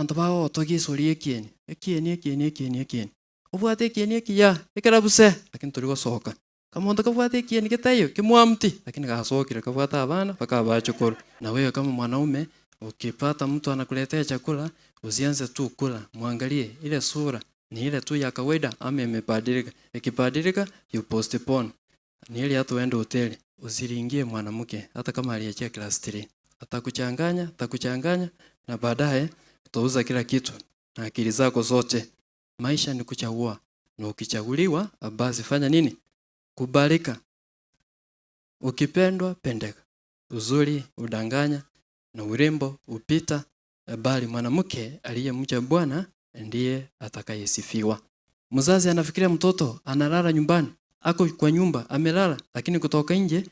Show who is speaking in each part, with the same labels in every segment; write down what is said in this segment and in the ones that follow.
Speaker 1: Antaba otogi sori ekieni. Obwate ekieni ekiya ekarabuse lakini turigo soka. Kama unataka bwate ekieni kitayo kimwamti lakini gasokire kabwata abana bakaba chukuru. Na wewe kama mwanaume ukipata mtu anakuletea chakula usianze tu kula, muangalie ile sura ni ile tu ya kawaida ama imebadilika. Ikibadilika you postpone. Ni ile hata uende hoteli usiringie mwanamke hata kama aliachia class 3. Atakuchanganya na baadaye utauza kila kitu na akili zako zote. Maisha ni kuchagua. Na ukichaguliwa basi fanya nini? Kubalika. Ukipendwa pendeka. Uzuri udanganya na urembo upita, bali mwanamke aliyemcha Bwana ndiye atakayesifiwa. Mzazi anafikiria mtoto analala nyumbani, ako kwa nyumba amelala, lakini kutoka nje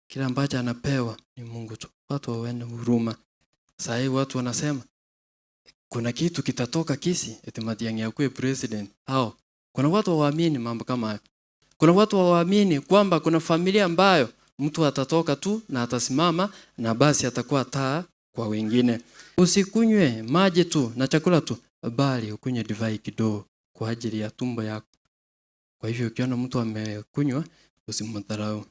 Speaker 1: kila ambacho anapewa ni Mungu tu. Watu wawe huruma. Sasa watu wanasema kuna kitu kitatoka Kisii eti Matiang'i akuwe president. Hao kuna watu waamini mambo kama hayo. Kuna watu waamini kwamba kuna familia ambayo mtu atatoka tu na atasimama na basi atakuwa taa kwa wengine. Usikunywe maji tu na chakula tu, bali ukunywe divai kidogo kwa ajili ya tumbo yako. Kwa hivyo ukiona mtu amekunywa usimdharau.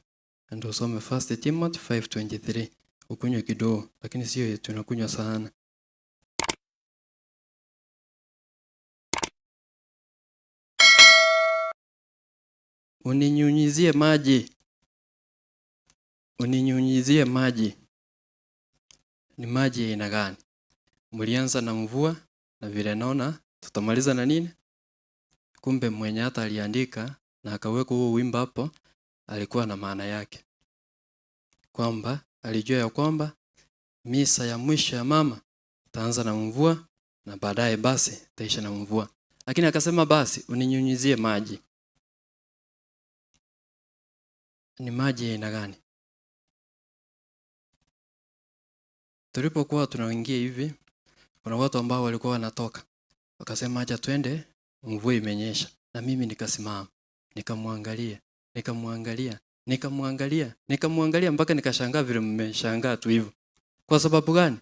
Speaker 1: Ndio usome 1 Timothy 5:23. Ukunywe kidogo lakini sio tunakunywa sana. Uninyunyizie maji. Ni maji aina gani? Mlianza na mvua na vile naona tutamaliza na nini? Kumbe mwenye hata aliandika na akaweka huo wimbo hapo alikuwa na maana yake. Kwamba alijua ya kwamba misa ya mwisho ya mama itaanza na mvua na baadaye basi itaisha na mvua. Lakini akasema basi uninyunyizie maji. Ni maji aina gani? Tulipokuwa tunaingia hivi, kuna watu ambao walikuwa wanatoka. Wakasema acha twende, mvua imenyesha. Na mimi nikasimama, nikamwangalia mpaka nikashangaa vile mmeshangaa tu hivyo. Kwa sababu gani?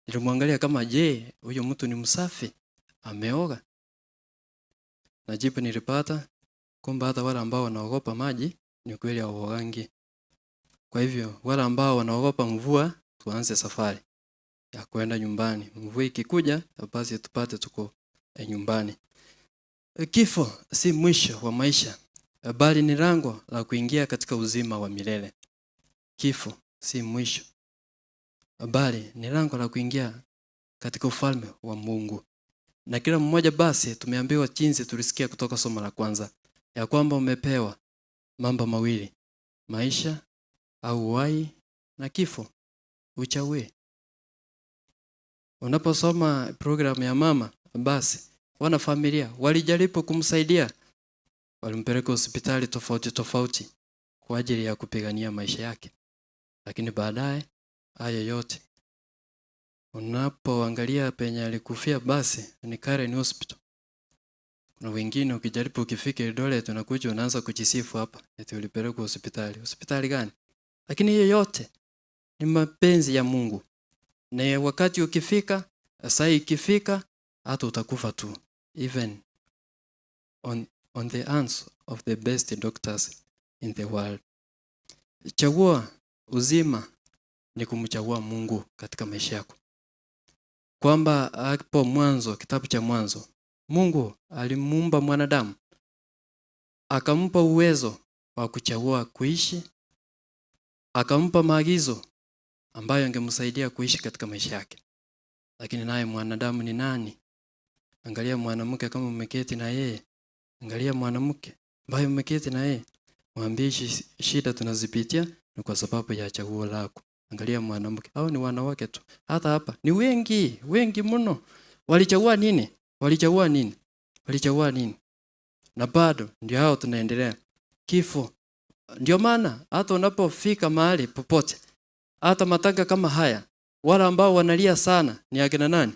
Speaker 1: Nilimwangalia kama je, huyo mtu ni msafi? Ameoga? Na jibu nilipata kwamba hata wale ambao wanaogopa maji ni kweli hawaogangi. Kwa hivyo wale ambao wanaogopa mvua tuanze safari ya kwenda nyumbani. Mvua ikikuja basi tupate tuko nyumbani. Kifo si mwisho wa maisha, bali ni lango la kuingia katika uzima wa milele. Kifo si mwisho, bali ni lango la kuingia katika ufalme wa Mungu. Na kila mmoja basi tumeambiwa jinsi tulisikia kutoka somo la kwanza ya kwamba umepewa mambo mawili, maisha au uhai na kifo. Uchague. Unaposoma programu ya mama basi wana familia walijaribu kumsaidia, walimpeleka hospitali tofauti kwa ajili ya kupigania maisha yake. Lakini baadaye haya yote unapoangalia penye alikufia basi ni Karen Hospital. Kuna wengine ukijaribu ukifika Eldoret tunakuja unaanza kujisifu hapa eti ulipelekwa hospitali. Hospitali gani? Lakini hiyo yote ni mapenzi ya Mungu. Na wakati ukifika, saa ikifika hata utakufa tu. Even on the hands of the best doctors in the world. Chagua uzima ni kumchagua Mungu katika maisha yako. Kwamba hapo mwanzo, kitabu cha Mwanzo, Mungu alimuumba mwanadamu, akampa uwezo wa kuchagua kuishi, akampa maagizo ambayo yangemsaidia kuishi katika maisha yake. Lakini naye mwanadamu ni nani? Angalia mwanamke kama umeketi na yeye. Angalia mwanamke ambaye umeketi na yeye. Mwambie shida tunazipitia ni kwa sababu ya chaguo lako. Angalia mwanamke. Hao ni wanawake tu. Hata hapa ni wengi mno. Walichagua nini? Na bado ndio hao tunaendelea. Kifo. Ndio maana hata unapofika mahali popote, hata matanga kama haya, wale ambao wanalia sana ni akina nani?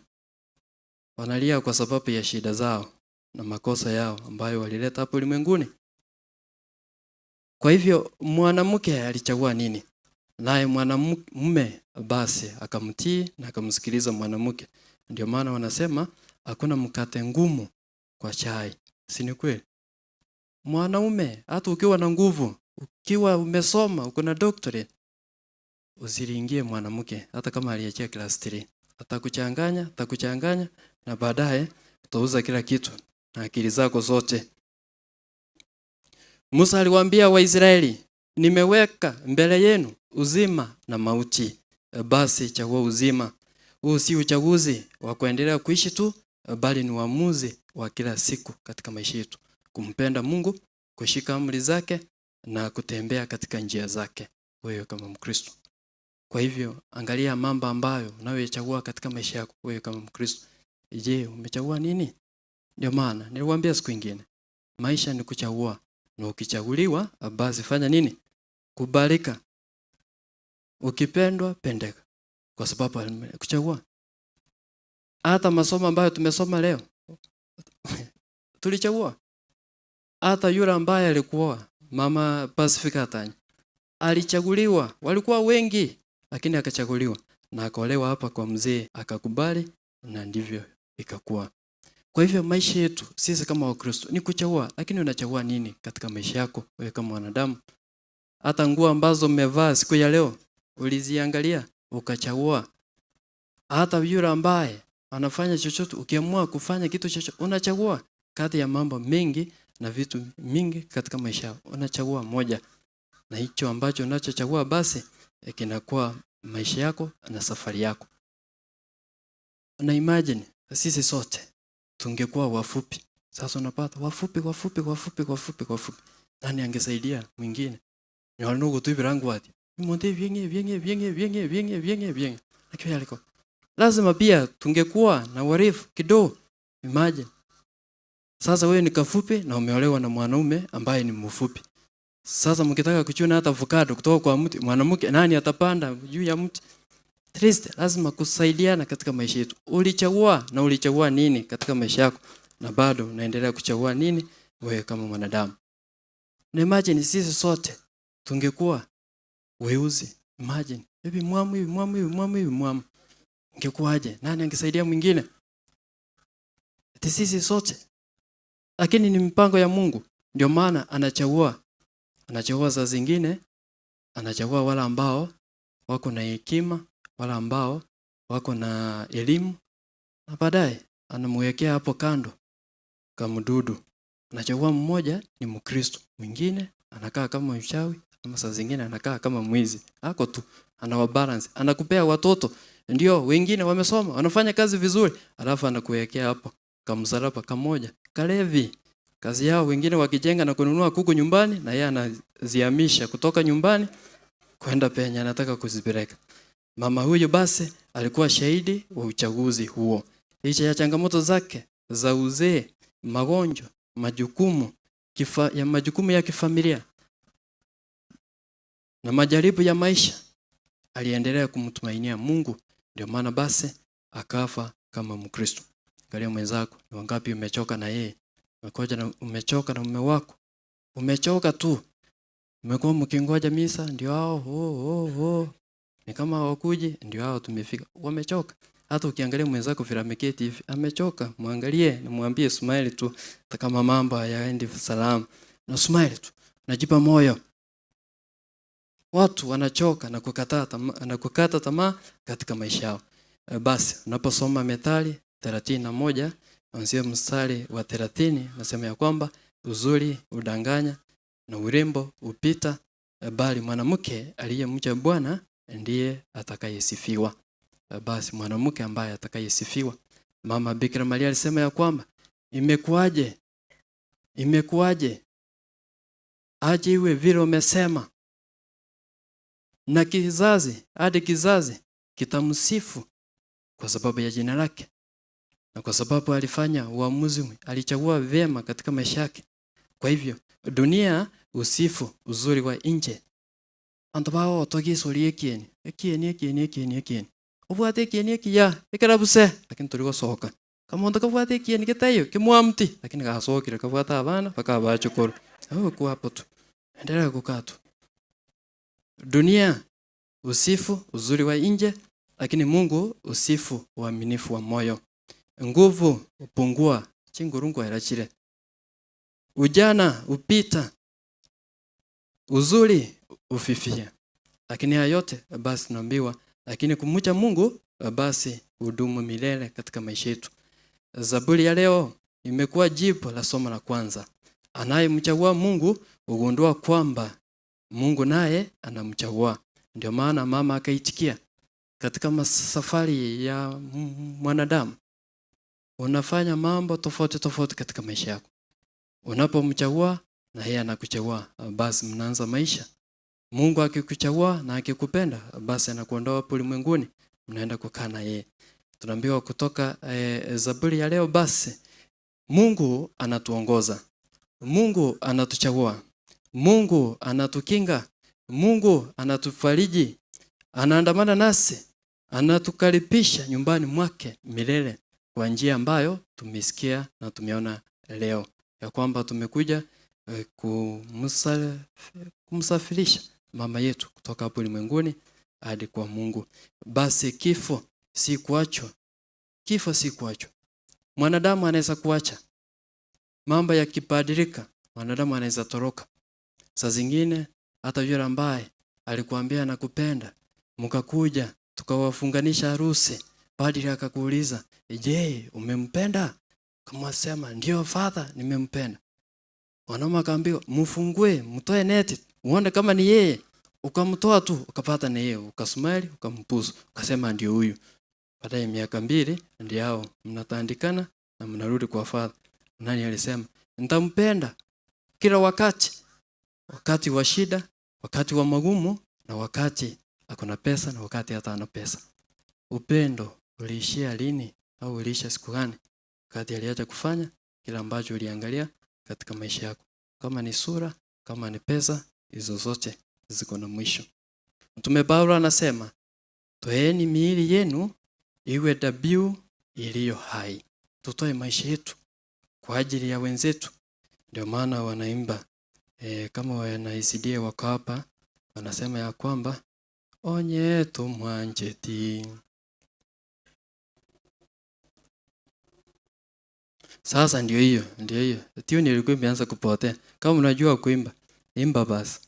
Speaker 1: Wanalia kwa sababu ya shida zao na makosa yao ambayo walileta hapo ulimwenguni. Kwa hivyo mwanamke alichagua nini? Naye mwanamume basi akamtii na akamsikiliza mwanamke. Ndio maana wanasema hakuna mkate ngumu kwa chai. Si ni kweli? Mwanaume hata ukiwa na nguvu, ukiwa umesoma, uko na doctorate, usiringie mwanamke hata kama aliachia class 3. Atakuchanganya na baadaye utauza kila kitu na akili zako zote. Musa aliwaambia Waisraeli, nimeweka mbele yenu uzima na mauti. Basi chagua uzima. Huu si uchaguzi wa kuendelea kuishi tu, bali ni uamuzi wa kila siku katika maisha yetu. Kumpenda Mungu, kushika amri zake na kutembea katika njia zake wewe kama Mkristo. Kwa hivyo angalia mambo ambayo unayochagua katika maisha yako wewe kama Mkristo. Je, umechagua nini? Ndio maana niliwaambia siku nyingine, maisha ni kuchagua, na ukichaguliwa basi fanya nini? Kubalika. Ukipendwa, pendeka, kwa sababu kuchagua. Hata masomo ambayo tumesoma leo tulichagua. Hata yule ambaye alikuwa Mama Pacifica Tanya alichaguliwa, walikuwa wengi lakini akachaguliwa na akaolewa hapa kwa mzee, akakubali, na ndivyo ikakuwa. Kwa hivyo maisha yetu sisi kama Wakristo ni kuchagua, lakini unachagua nini katika maisha yako wewe kama mwanadamu? Hata nguo ambazo umevaa siku ya leo uliziangalia ukachagua. Hata yule ambaye anafanya chochote, ukiamua kufanya kitu chochote unachagua kati ya mambo mengi na vitu mingi katika maisha. Unachagua moja, na hicho ambacho unachochagua basi kinakuwa maisha yako na safari yako. Na imagine sisi sote tungekuwa wafupi. Sasa unapata wafupi. Nani angesaidia mwingine? Ni wanogo tu virangu wati. Monte vyenge. Akiwa aliko. Lazima pia tungekuwa na warifu kidogo. Imagine. Sasa wewe ni kafupi na umeolewa na mwanaume ambaye ni mfupi. Sasa mkitaka kuchuna hata avocado kutoka kwa mti, mwanamke nani atapanda juu ya mti? Triste. Lazima kusaidiana katika maisha yetu. Ulichagua nini katika maisha yako, na bado unaendelea kuchagua nini wewe kama mwanadamu? Na imagine sisi sote tungekuwa weuzi. Imagine hivi mwamu. Ingekuwaje? Nani angesaidia mwingine? Sisi sote. Lakini ni mpango ya Mungu. Ndio maana anachagua saa zingine, anachagua wale ambao wako na hekima, wale ambao wako na elimu, na baadaye anamwekea hapo kando kama mdudu. Anachagua mmoja ni Mkristo, mwingine anakaa kama mchawi, ama saa zingine anakaa kama mwizi. Hako tu anawabalance, anakupea watoto ndio wengine wamesoma, wanafanya kazi vizuri, alafu anakuwekea hapo kama msalaba kamoja, kalevi. Kazi yao wengine wakijenga na kununua kuku nyumbani, na yeye anazihamisha kutoka nyumbani kwenda penye anataka kuzipeleka. Mama huyo basi alikuwa shahidi wa uchaguzi huo. Licha ya changamoto zake za uzee, magonjwa, majukumu ya kifamilia na majaribu ya maisha, aliendelea kumtumainia Mungu. Ndio maana basi akafa kama Mkristo. Angalia mwenzako, ni wangapi umechoka na yeye? Umechoka na mume wako. Umechoka tu. Umekuwa mkingoja misa ndio hao ni kama hawakuji ndio hao tumefika. Wamechoka. Hata ukiangalia mwenzako vile ameketi hivi, amechoka, muangalie na mwambie smile tu, hata kama mambo hayaendi salama. Na smile tu. Najipa moyo. Watu wanachoka na kukata tamaa katika maisha yao. Basi unaposoma Methali 31 kuanzia mstari wa 30, nasema ya kwamba uzuri udanganya na urembo upita, bali mwanamke aliyemcha Bwana ndiye atakayesifiwa. Basi mwanamke ambaye atakayesifiwa. Mama Bikira Maria alisema ya kwamba imekuaje aje iwe vile umesema, na kizazi hadi kizazi kitamsifu kwa sababu ya jina lake, na kwa sababu alifanya uamuzi, alichagua vyema katika maisha yake. Kwa hivyo dunia usifu uzuri wa nje. Antobao togisoli ekieni ubwate kieni kia ikarabuse, lakini tuligosoka kama ndo kabwate kieni kitayo kimwamti, lakini gasokira kabwata abana bakabachukuru kwa hapo tu. Endelea kukaa tu. Dunia usifu uzuri wa nje, lakini Mungu usifu uaminifu wa moyo. nguvu upungua, chingurungu irachire. Ujana upita, uzuri ufifia. Lakini haya yote basi tunaambiwa, lakini kumcha Mungu basi hudumu milele katika maisha yetu. Zaburi ya leo imekuwa jibu la somo la kwanza. Anayemchagua Mungu hugundua kwamba Mungu naye anamchagua. Ndio maana mama akaitikia katika safari ya mwanadamu. Unafanya mambo tofauti tofauti katika maisha yako. Unapomchagua na yeye anakuchagua, basi mnaanza maisha. Mungu akikuchagua na akikupenda, basi anakuondoa hapo ulimwenguni, mnaenda kukaa na yeye. Tunaambiwa kutoka Zaburi ya leo, basi Mungu anatuongoza. Mungu anatuchagua. Mungu anatukinga. Mungu anatufariji. Anaandamana nasi. Anatukaribisha nyumbani mwake milele kwa njia ambayo tumesikia na tumeona leo. Ya kwamba tumekuja kumsafirisha mama yetu kutoka hapo ulimwenguni hadi kwa Mungu. Basi kifo si kuachwa. Kifo si kuachwa. Mwanadamu anaweza kuacha. Mambo yakibadilika, mwanadamu anaweza toroka. Saa zingine hata yule ambaye alikuambia nakupenda, mkakuja tukawafunganisha harusi, padri akakuuliza, "Je, umempenda?" Kama sema, "Ndio father, nimempenda." Wanaume akaambiwa, "Mfungue, mtoe neti, uone kama ni yeye." Ukamtoa tu, ukapata ni yeye, ukasmile, ukampusu, ukasema ndio huyu. Baada ya miaka 2 ndio hao mnatandikana na mnarudi kwa father. Nani alisema, "Nitampenda kila wakati." Wakati wa shida, wakati wa magumu, na wakati akona pesa na wakati hata hana pesa. Upendo uliishia lini au uliisha siku gani? Wakati aliacha kufanya kila ambacho uliangalia katika maisha yako. Kama ni sura, kama ni pesa, hizo zote ziko na mwisho. Mtume Paulo anasema, "Toeni miili yenu iwe dhabihu iliyo hai." Tutoe maisha yetu kwa ajili ya wenzetu. Ndio maana wanaimba kama wanaisidia wako hapa, wanasema ya kwamba onye tumwanjeti. Sasa ndio hiyo. Tune ilikuwa imeanza kupotea. Kama unajua kuimba, imba basi.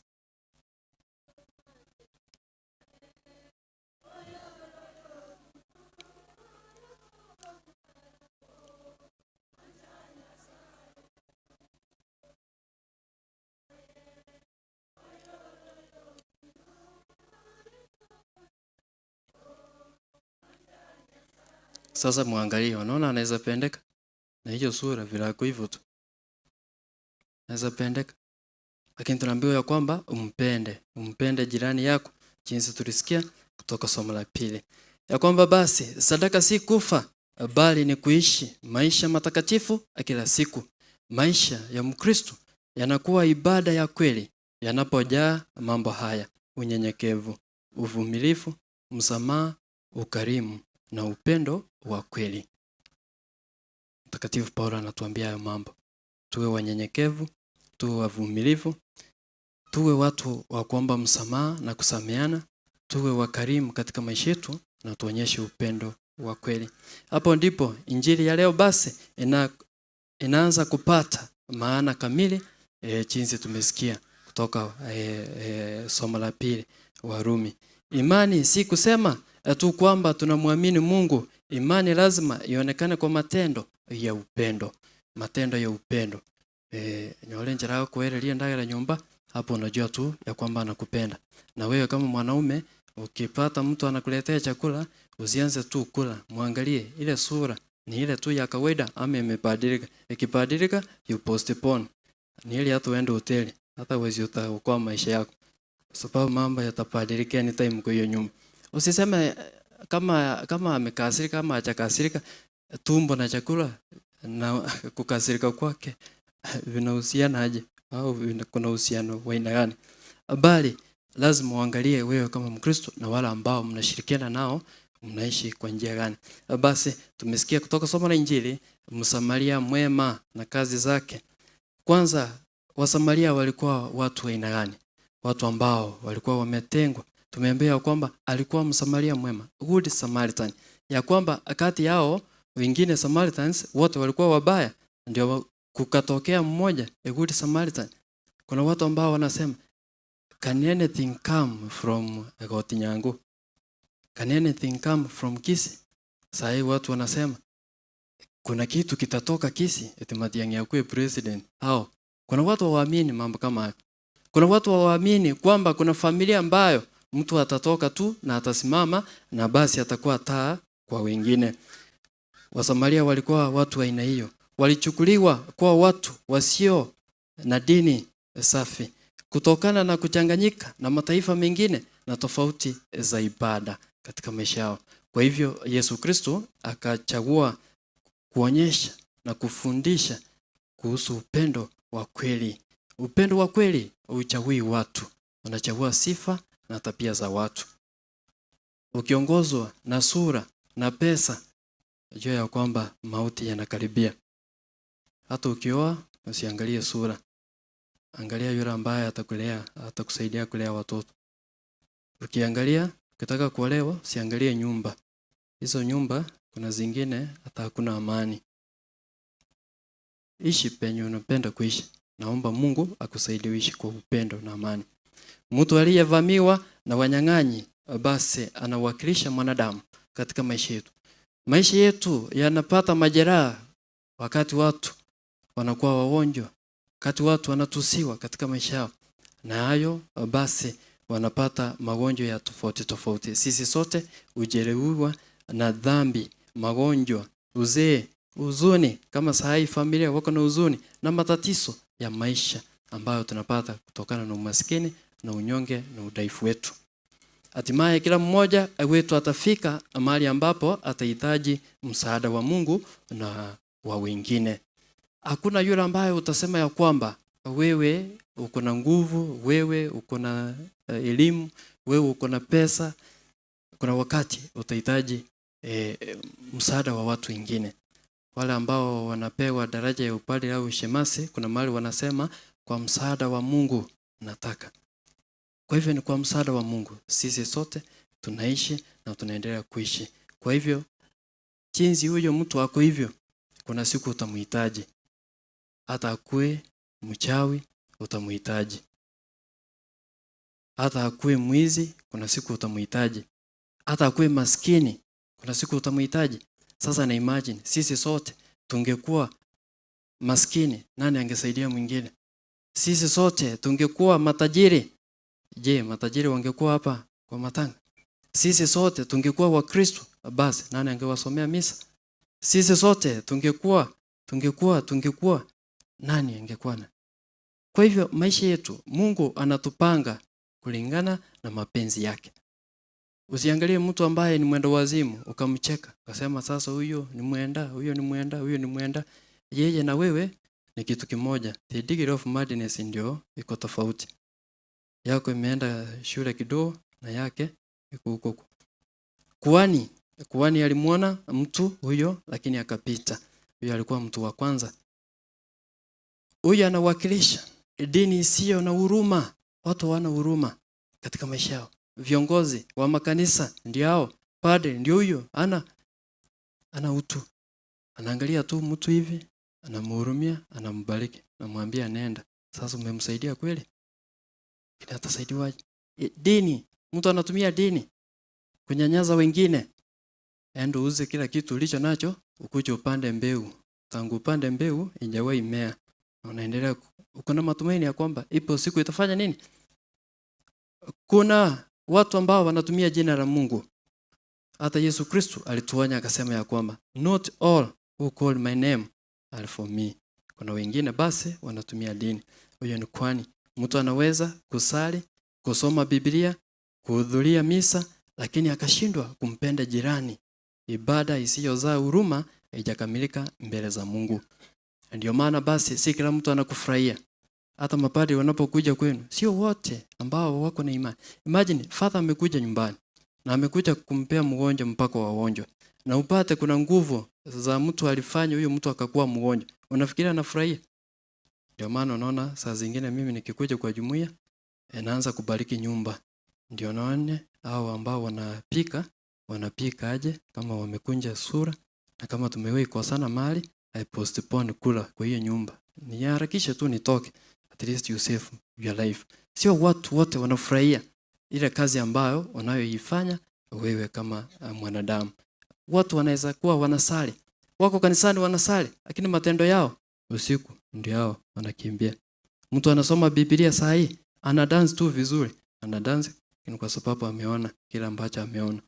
Speaker 1: Sasa muangalie, unaona anaweza pendeka na hiyo sura vile iko hivyo tu. Anaweza pendeka. Lakini tunaambiwa ya kwamba umpende jirani yako, jinsi tulisikia kutoka somo la pili. Ya kwamba basi sadaka si kufa, bali ni kuishi maisha matakatifu kila siku. Maisha ya Mkristo yanakuwa ibada ya kweli yanapojaa mambo haya: unyenyekevu, uvumilivu, msamaha, ukarimu na upendo wa kweli. Mtakatifu Paulo anatuambia hayo mambo. Tuwe wanyenyekevu, tuwe wavumilivu, tuwe watu wa kuomba msamaha na kusameheana, tuwe wakarimu katika maisha yetu na tuonyeshe upendo wa kweli. Hapo ndipo injili ya leo basi inaanza kupata maana kamili, jinsi tumesikia kutoka somo la pili Warumi. Imani si kusema tu kwamba tunamwamini Mungu. Imani lazima ionekane kwa matendo ya upendo. Matendo ya upendo. Nyole njara kuerelia ndagara nyumba, hapo unajua tu ya kwamba anakupenda. Na wewe kama mwanaume ukipata mtu anakuletea chakula, usianze tu kula. Muangalie ile sura ni ile tu ya kawaida ama imebadilika. Ikibadilika you postpone. Ni ile hata uende hoteli, hata uwezi utaokoa maisha yako. Sababu mambo yatabadilika anytime kwa hiyo nyumba. Usiseme kama amekasirika kama hajakasirika, tumbo na chakula na kukasirika kwake vinahusiana aje au kuna uhusiano wa aina gani? Bali lazima uangalie wewe kama Mkristo na wale ambao mnashirikiana nao mnaishi kwa njia gani. Basi tumesikia kutoka somo la Injili Msamaria mwema na kazi zake. Kwanza Wasamaria walikuwa watu wa aina gani? Watu ambao walikuwa wametengwa. Tumeambiwa kwamba alikuwa Msamaria mwema, good Samaritan. Ya kwamba kati yao wengine Samaritans wote walikuwa wabaya, ndio kukatokea mmoja a good Samaritan. Kuna watu ambao wanasema can anything come from Gotinyango? Can anything come from Kisii? Sasa watu wanasema kuna kitu kitatoka Kisii eti Matiang'i akuwe president. Hao kuna watu waamini mambo kama hayo. Kuna watu waamini kwamba kuna familia ambayo mtu atatoka tu na atasimama na basi atakuwa taa kwa wengine. Wasamaria walikuwa watu wa aina hiyo. Walichukuliwa kuwa watu wasio na dini safi kutokana na kuchanganyika na mataifa mengine na tofauti za ibada katika maisha yao. Kwa hivyo Yesu Kristo akachagua kuonyesha na kufundisha kuhusu upendo wa kweli. Upendo wa kweli hauchagui watu, unachagua sifa na tabia za watu. Ukiongozwa na sura na pesa, jua ya kwamba mauti yanakaribia. Hata ukioa usiangalie sura. Angalia yule ambaye atakulea, atakusaidia kulea watoto. Ukitaka kuolewa, usiangalie nyumba. Hizo nyumba kuna zingine hata hakuna amani. Ishi penye unapenda kuishi. Naomba Mungu akusaidie uishi kwa upendo na amani. Mtu aliyevamiwa na wanyang'anyi basi anawakilisha mwanadamu katika maisha yetu. Maisha yetu yanapata majeraha wakati watu wanakuwa wagonjwa, wakati watu wanatusiwa katika maisha yao. Na hayo basi wanapata magonjwa ya tofauti tofauti. Sisi sote hujeruhiwa na dhambi, magonjwa, uzee, huzuni. Kama saa familia wako na huzuni na matatizo ya maisha ambayo tunapata kutokana na umaskini na unyonge na udhaifu wetu. Hatimaye kila mmoja wetu atafika mahali ambapo atahitaji msaada wa Mungu na wa wengine. Hakuna yule ambaye utasema ya kwamba wewe uko na nguvu, wewe uko na elimu, wewe uko na pesa. Kuna wakati utahitaji msaada wa watu wengine. Wale ambao wanapewa daraja ya upadre au shemasi, kuna mahali wanasema kwa msaada wa Mungu nataka. Kwa hivyo ni kwa msaada wa Mungu sisi sote tunaishi na tunaendelea kuishi. Kwa hivyo jinsi huyo mtu wako hivyo, kuna siku utamhitaji. Hata akue mchawi utamhitaji. Hata akue mwizi kuna siku utamhitaji. Hata akue maskini kuna siku utamhitaji. Sasa na imagine sisi sote tungekuwa maskini, nani angesaidia mwingine? Sisi sote tungekuwa matajiri, je, matajiri wangekuwa hapa kwa matanga? Sisi sote tungekuwa Wakristo, basi nani angewasomea misa? Sisi sote tungekuwa nani angekuwa na? Kwa hivyo maisha yetu Mungu anatupanga kulingana na mapenzi yake. Usiangalie mtu ambaye ni mwenda wazimu ukamcheka, ukasema sasa huyo ni mwenda. Yeye na wewe ni kitu kimoja. The degree of madness ndio iko tofauti. Yako imeenda shule kidogo na yake iko huko. Kuhani alimuona mtu huyo lakini akapita. Huyo alikuwa mtu wa kwanza. Huyo anawakilisha dini isiyo na huruma. Watu wana huruma katika maisha yao. Viongozi wa makanisa ndio hao. Padre ndio huyo ana utu. Anaangalia tu mtu hivi, anamhurumia, anambariki, anamwambia nenda. Sasa umemsaidia kweli? Atasaidiwaje? Dini, mtu anatumia dini kunyanyaza wengine. Endo uze kila kitu ulicho nacho, ukuje upande mbegu. Tangu upande mbegu injawahi mea. Unaendelea uko na matumaini ya kwamba ipo siku itafanya nini? Kuna watu ambao wanatumia jina la Mungu. Hata Yesu Kristo alituonya akasema ya kwamba not all who call my name are for me. Kuna wengine basi wanatumia dini. Huyo ni kwani mtu anaweza kusali, kusoma Biblia, kuhudhuria misa lakini akashindwa kumpenda jirani. Ibada isiyozaa huruma haijakamilika mbele za Mungu. Ndio maana basi si kila mtu anakufurahia. Hata mapadri wanapokuja kwenu, sio wote ambao wako na imani. Imagine father amekuja nyumbani na amekuja kumpea mgonjwa mpako wa wagonjwa. Na upate kuna nguvu za mtu alifanya huyo mtu akakuwa mgonjwa. Unafikiria anafurahia? Ndio maana unaona saa zingine mimi nikikuja kwa jumuiya naanza kubariki nyumba. Ndio naone hao ambao wanapika aje kama wamekunja sura Na kama tumewahi kukosana mahali, I postpone kula kwa hiyo nyumba. Niharakishe tu nitoke. At least you save your life. Sio watu wote wanafurahia ile kazi ambayo unayoifanya wewe kama mwanadamu. Watu wanaweza kuwa wanasali. Wako kanisani wanasali, lakini matendo yao usiku ndio hao wanakimbia. Mtu anasoma Biblia saa hii, ana dance tu vizuri. Ana dance kwa sababu ameona kila ambacho ameona.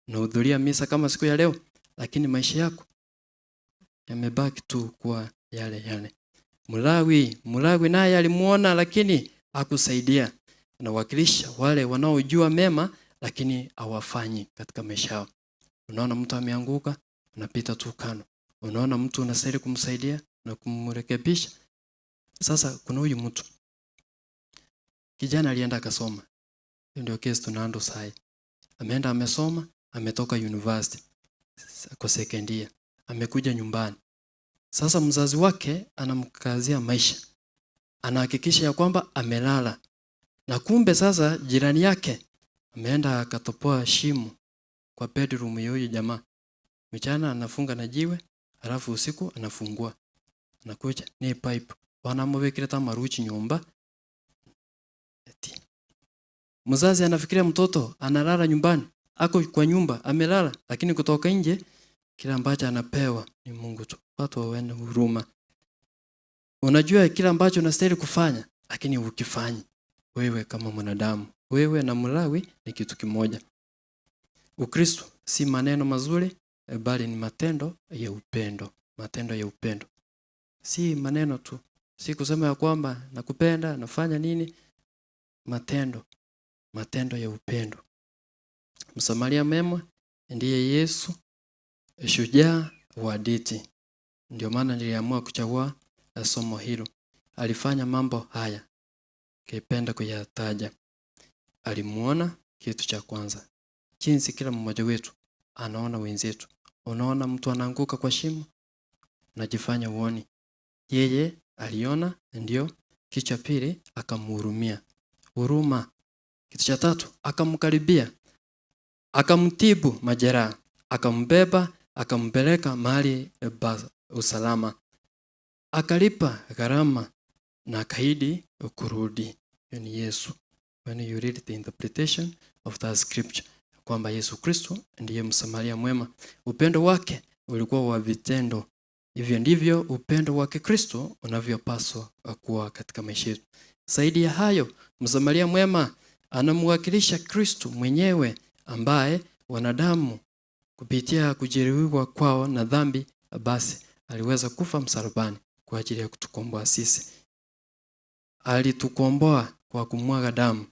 Speaker 1: Unahudhuria misa kama siku ya leo, lakini maisha yako yamebaki tu kuwa yale yale. Mlawi naye alimuona lakini hakusaidia. Anawakilisha wale wanaojua mema lakini hawafanyi katika maisha yao. Unaona mtu ameanguka, unapita tu kando. Unaona mtu unastahili kumsaidia na kumrekebisha. Sasa kuna huyu mtu. Kijana alienda akasoma. Hiyo ndio kesi tunaando sai. Ameenda amesoma, ametoka university kwa second year. Amekuja nyumbani. Sasa mzazi wake anamkazia maisha. Anahakikisha ya kwamba amelala. Na kumbe sasa jirani yake ameenda akatopoa shimo kwa bedroom ya huyu jamaa. Mchana anafunga na jiwe, halafu usiku anafungua. Anakuja ni pipe. Wanamwekea kama ruchi nyumba. Mzazi anafikiria mtoto analala nyumbani, ako kwa nyumba amelala, lakini kutoka nje kila ambacho anapewa ni Mungu tu. Watu waone huruma. Unajua kila ambacho unastahili kufanya, lakini ukifanyi wewe kama mwanadamu, wewe na Mlawi ni kitu kimoja. Ukristo si maneno mazuri, bali ni matendo ya upendo. Matendo ya upendo. Si maneno tu. Si kusema ya kwamba nakupenda, nafanya nini? Matendo ya upendo. Msamaria mwema ndiye Yesu, shujaa wa hadithi. Ndio maana niliamua kuchagua somo hilo. Alifanya mambo haya. Kipenda kuyataja. Alimuona kitu cha kwanza. Jinsi kila mmoja wetu anaona wenzetu. Unaona mtu anaanguka kwa shimo, unajifanya uone. Yeye aliona, ndio. Kitu cha pili akamhurumia. Huruma. Kitu cha tatu akamkaribia. Akamtibu majeraha, akambeba, akampeleka mahali usalama. Akalipa gharama na akaahidi kurudi. Ni Yesu. When you read the interpretation of that scripture, kwamba Yesu Kristo ndiye msamaria mwema. Upendo wake ulikuwa wa vitendo. Hivyo ndivyo upendo wa Kristo unavyopaswa kuwa katika maisha yetu. Zaidi ya hayo, msamaria mwema anamwakilisha Kristo mwenyewe ambaye wanadamu kupitia kujeruhiwa kwao na dhambi basi aliweza kufa msalabani kwa ajili ya kutukomboa sisi. Alitukomboa kwa kumwaga damu.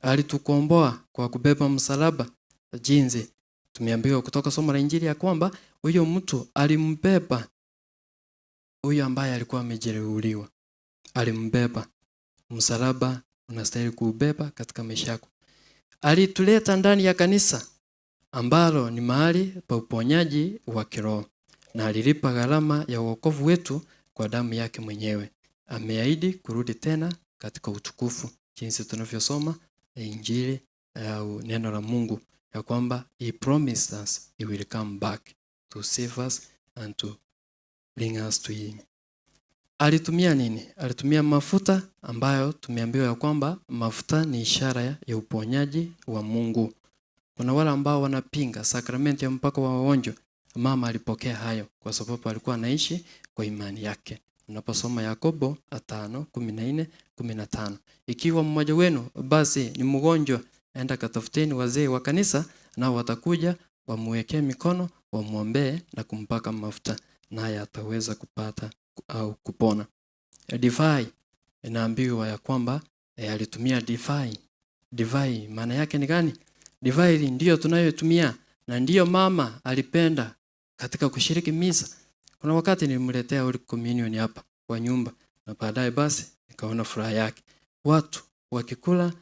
Speaker 1: Alitukomboa kwa kubeba msalaba. Jinsi tumeambiwa kutoka somo la Injili ya kwamba huyo mtu alimbeba huyo ambaye alikuwa amejeruhiwa. Alimbeba. Msalaba unastahili kuubeba katika maisha yako. Alituleta ndani ya kanisa ambalo ni mahali pa uponyaji wa kiroho, na alilipa gharama ya wokovu wetu kwa damu yake mwenyewe. Ameahidi kurudi tena katika utukufu, jinsi tunavyosoma Injili au neno la Mungu ya kwamba he promised us he will come back to save us and to bring us to him. Alitumia nini? Alitumia mafuta ambayo tumeambiwa ya kwamba mafuta ni ishara ya uponyaji wa Mungu. Kuna wale ambao wanapinga sakramenti ya mpako wa wagonjwa. Mama alipokea hayo kwa sababu alikuwa anaishi kwa imani yake. Unaposoma Yakobo 5:14-15. Ikiwa mmoja wenu basi ni mgonjwa, enda katafuteni wazee wa kanisa, nao watakuja wamwekee mikono, wamwombee na kumpaka mafuta, naye ataweza kupata au kupona. Divai inaambiwa ya kwamba alitumia divai. Divai maana yake ni gani? Divai ndio tunayotumia na ndio mama alipenda katika kushiriki misa. Kuna wakati nilimletea Holy Communion hapa kwa nyumba na baadaye basi nikaona furaha yake. Watu wakikula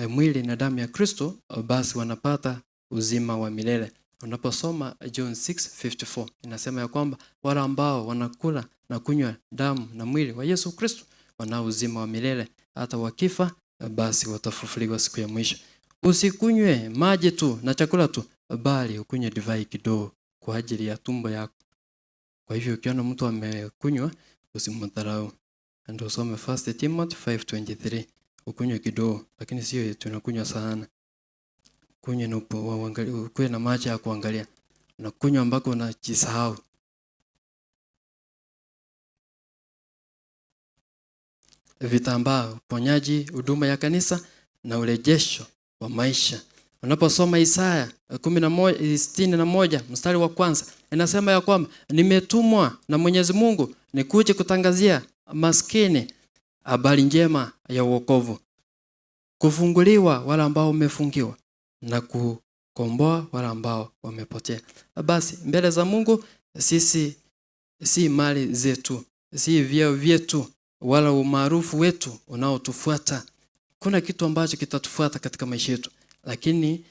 Speaker 1: mwili na damu ya Kristo basi wanapata uzima wa milele. Unaposoma John 6:54 inasema ya kwamba wale ambao wanakula na kunywa damu na mwili wa Yesu Kristo wana uzima wa milele, hata wakifa basi watafufuliwa siku ya mwisho. Usikunywe maji tu na chakula tu, bali ukunywe divai kidogo kwa ajili ya tumbo yako Kwa hivyo ukiona mtu amekunywa usimdharau. Ndio usome 1 Timothy 5:23. Ukunywe kidogo, lakini sio tunakunywa sana. Kunywa na uangalie, ukuwe na macho ya kuangalia. Na kunywa ambako unajisahau. Vitambaa, uponyaji, huduma ya kanisa na urejesho wa maisha. Unaposoma Isaya 11:61 mstari wa kwanza, inasema ya kwamba nimetumwa na Mwenyezi Mungu nikuje kutangazia maskini habari njema ya wokovu, kufunguliwa wale ambao wamefungiwa na kukomboa wale ambao wamepotea. Basi mbele za Mungu sisi si mali zetu, si vyeo vyetu wala umaarufu wetu unaotufuata. Kuna kitu ambacho kitatufuata katika maisha yetu, lakini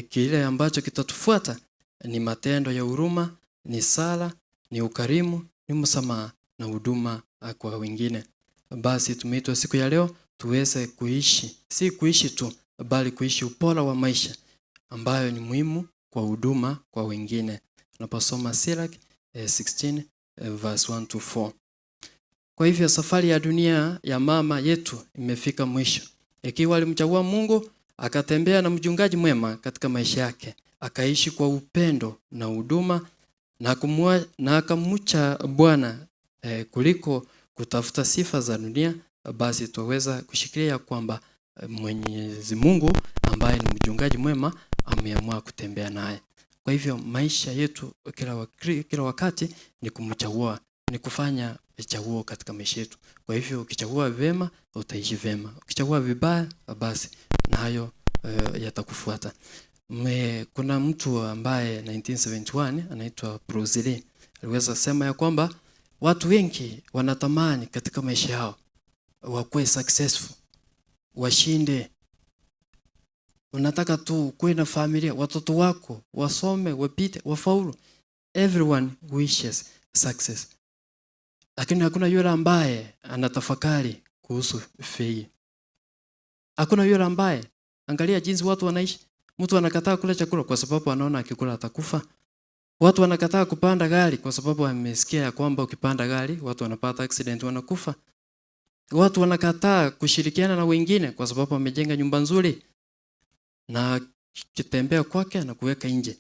Speaker 1: kile ambacho kitatufuata ni matendo ya huruma, ni sala, ni ukarimu, ni msamaha na huduma kwa wengine. Basi tumeitwa siku ya leo tuweze kuishi, si kuishi tu, bali kuishi upora wa maisha ambayo ni muhimu kwa huduma kwa wengine. Tunaposoma Sirach 16:1-4. Kwa hivyo safari ya dunia ya mama yetu imefika mwisho. Ikiwa alimchagua Mungu, akatembea na mchungaji mwema katika maisha yake, akaishi kwa upendo na huduma na akamcha Bwana kuliko kutafuta sifa za dunia, basi tuweza kushikilia kwamba Mwenyezi Mungu ambaye ni mchungaji mwema ameamua kutembea naye. Kwa hivyo maisha yetu kila wakati ni kumchagua, ni kufanya chaguo katika maisha yetu. Kwa hivyo ukichagua vema utaishi vema, ukichagua vibaya basi na hayo yatakufuata. Kuna mtu ambaye 1971 anaitwa Bruce Lee aliweza sema ya kwamba watu wengi wanatamani katika maisha yao wakuwe successful, washinde. Unataka tu kuwe na familia, watoto wako wasome, wapite, wafaulu. Everyone wishes success. Lakini hakuna yule ambaye anatafakari kuhusu failure. Hakuna yule ambaye angalia jinsi watu wanaishi. Mtu anakataa kula chakula kwa sababu anaona akikula atakufa. Watu wanakataa kupanda gari kwa sababu amesikia ya kwamba ukipanda gari watu wanapata accident wanakufa. Watu wanakataa kushirikiana na wengine kwa sababu wamejenga nyumba nzuri na kitembea kwake na kuweka nje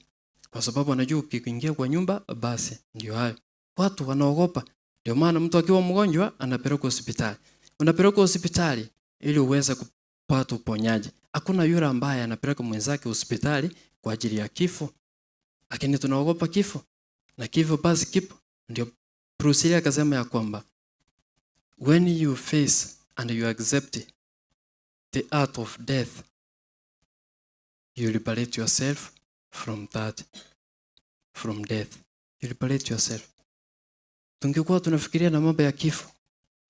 Speaker 1: kwa sababu anajua ukiingia kwa nyumba basi ndio hayo. Watu wanaogopa. Ndio maana mtu akiwa mgonjwa anapelekwa hospitali. Unapelekwa hospitali ili uweze kupata uponyaji. Hakuna yule ambaye anapeleka mwenzake hospitali kwa ajili ya kifo. Lakini tunaogopa kifo. Na kifo basi kipo. Ndio Bruce Lee akasema ya kwamba when you face and you accept the art of death, you liberate yourself from death. You liberate yourself. Tungekuwa tunafikiria na mambo ya kifo,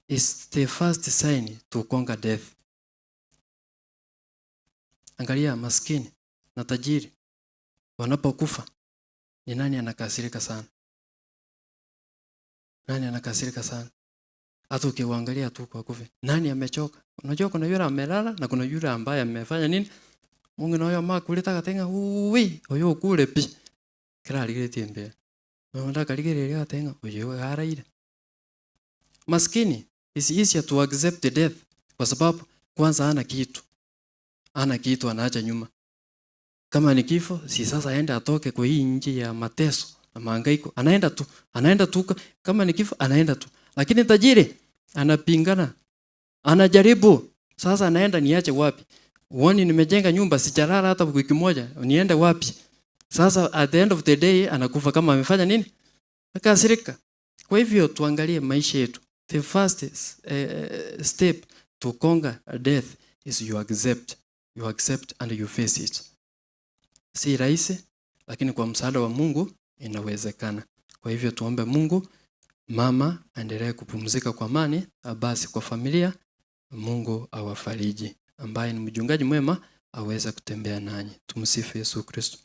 Speaker 1: is the first sign to conquer death. Angalia maskini na tajiri wanapokufa, ni nani anakasirika sana? Nani anakasirika sana? Hata ukiangalia tu kwa kufa, nani amechoka? Unajua kuna yule amelala na kuna yule ambaye amefanya nini? Mungu na huyo mama kuleta katenga huyo kule pi. Kila aligeti mbele. Unataka ligere katenga huyo haraida. Maskini is easier to accept the death kwa sababu kwanza hana kitu. Hana kitu anaacha nyuma. Kama ni kifo, si sasa aende atoke kwa hii nchi ya mateso na mahangaiko. Anaenda tu kama ni kifo anaenda tu. Lakini tajiri anapingana. Anajaribu. Sasa anaenda niache wapi? Uone nimejenga nyumba sijalala hata wiki moja. Niende wapi? Sasa at the end of the day anakufa kama amefanya nini? Akasirika. Kwa hivyo tuangalie maisha yetu. The first step to conquer death is you accept. You accept and you face it. Si rahisi, lakini kwa msaada wa Mungu inawezekana. Kwa hivyo tuombe Mungu, mama aendelee kupumzika kwa amani, basi kwa familia Mungu awafariji. Ambaye ni mchungaji mwema aweze kutembea nanyi. Tumsifu Yesu Kristo.